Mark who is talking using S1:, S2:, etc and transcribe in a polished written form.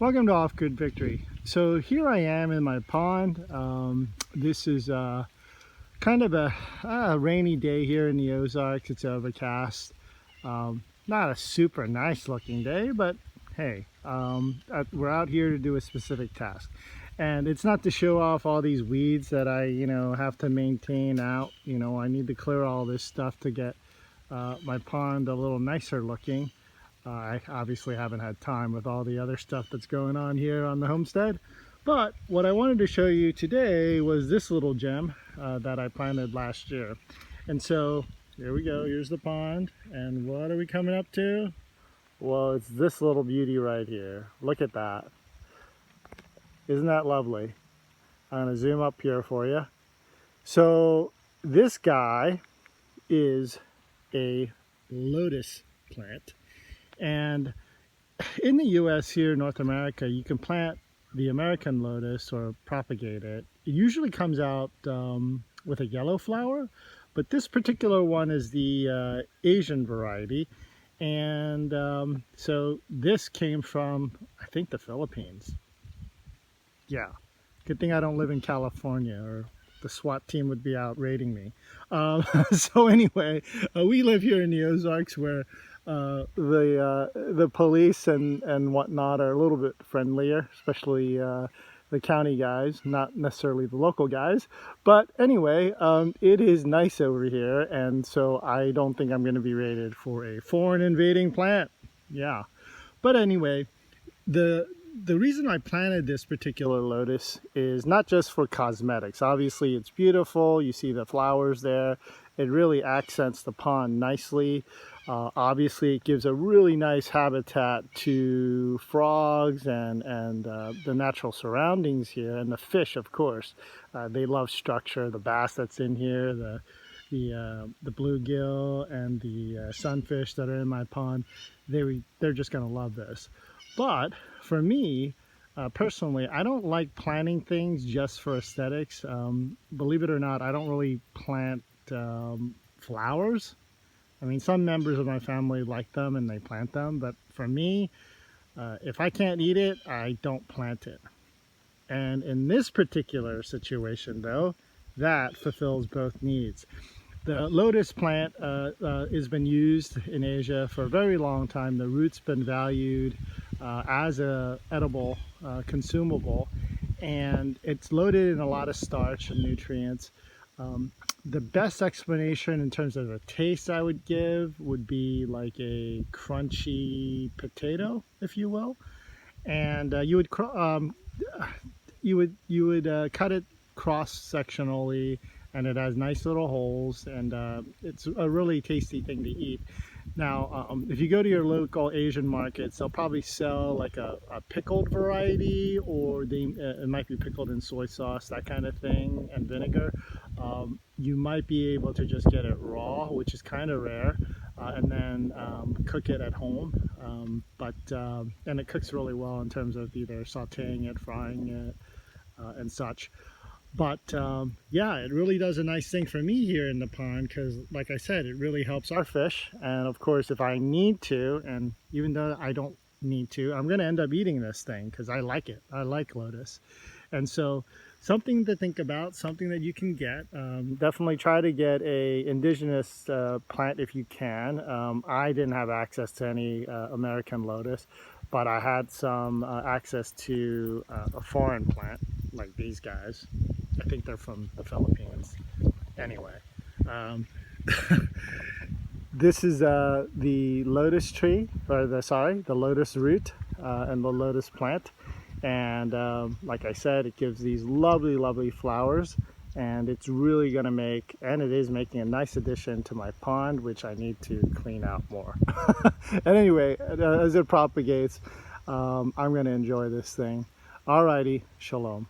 S1: Welcome to Off Grid Victory. So here I am in my pond. This is kind of a rainy day here in the Ozarks. It's overcast. Not a super nice looking day, but hey, we're out here to do a specific task. And it's not to show off all these weeds that I, have to maintain out. I need to clear all this stuff to get my pond a little nicer looking. I obviously haven't had time with all the other stuff that's going on here on the homestead. But what I wanted to show you today was this little gem that I planted last year. And so here we go, here's the pond. And what are we coming up to? Well, it's this little beauty right here. Look at that. Isn't that lovely? I'm gonna zoom up here for you. So this guy is a lotus plant. And in the US here, North America, you can plant the American lotus or propagate it. It usually comes out with a yellow flower, but this particular one is the Asian variety. And so this came from, I think, the Philippines. Yeah, good thing I don't live in California, or the SWAT team would be out raiding me. So anyway, we live here in the Ozarks where the police and whatnot are a little bit friendlier, especially the county guys, not necessarily the local guys. But anyway, it is nice over here, and so I don't think I'm going to be raided for a foreign invading plant. Yeah, but anyway, the reason I planted this particular lotus is not just for cosmetics. Obviously it's beautiful, you see the flowers there, it really accents the pond nicely. Obviously it gives a really nice habitat to frogs and the natural surroundings here, and the fish, of course. They love structure. The bass that's in here, the bluegill and the sunfish that are in my pond, they're just going to love this. But for me, personally, I don't like planting things just for aesthetics. Believe it or not, I don't really plant flowers. I mean, some members of my family like them and they plant them, but for me, if I can't eat it, I don't plant it. And in this particular situation, though, that fulfills both needs. The lotus plant has been used in Asia for a very long time. The root's been valued as a edible consumable, and it's loaded in a lot of starch and nutrients. The best explanation in terms of a taste I would give would be like a crunchy potato, if you will. And you would cut it cross-sectionally, and it has nice little holes, and it's a really tasty thing to eat. Now, if you go to your local Asian markets, they'll probably sell like a pickled variety, or it might be pickled in soy sauce, that kind of thing, and vinegar. You might be able to just get it raw, which is kind of rare, and then cook it at home. And it cooks really well in terms of either sauteing it, frying it, and such. But yeah, it really does a nice thing for me here in the pond, because like I said, it really helps our fish. And of course, if I need to, and even though I don't need to, I'm going to end up eating this thing because I like it. I like lotus. And so something to think about, something that you can get. Definitely try to get a indigenous plant if you can. I didn't have access to any American lotus, but I had some access to a foreign plant like these guys. I think they're from the Philippines. Anyway, this is the lotus tree, or the lotus root and the lotus plant. And like I said, it gives these lovely, lovely flowers, and it's really going to make, and it is making, a nice addition to my pond, which I need to clean out more. And anyway, as it propagates, I'm going to enjoy this thing. Alrighty, shalom.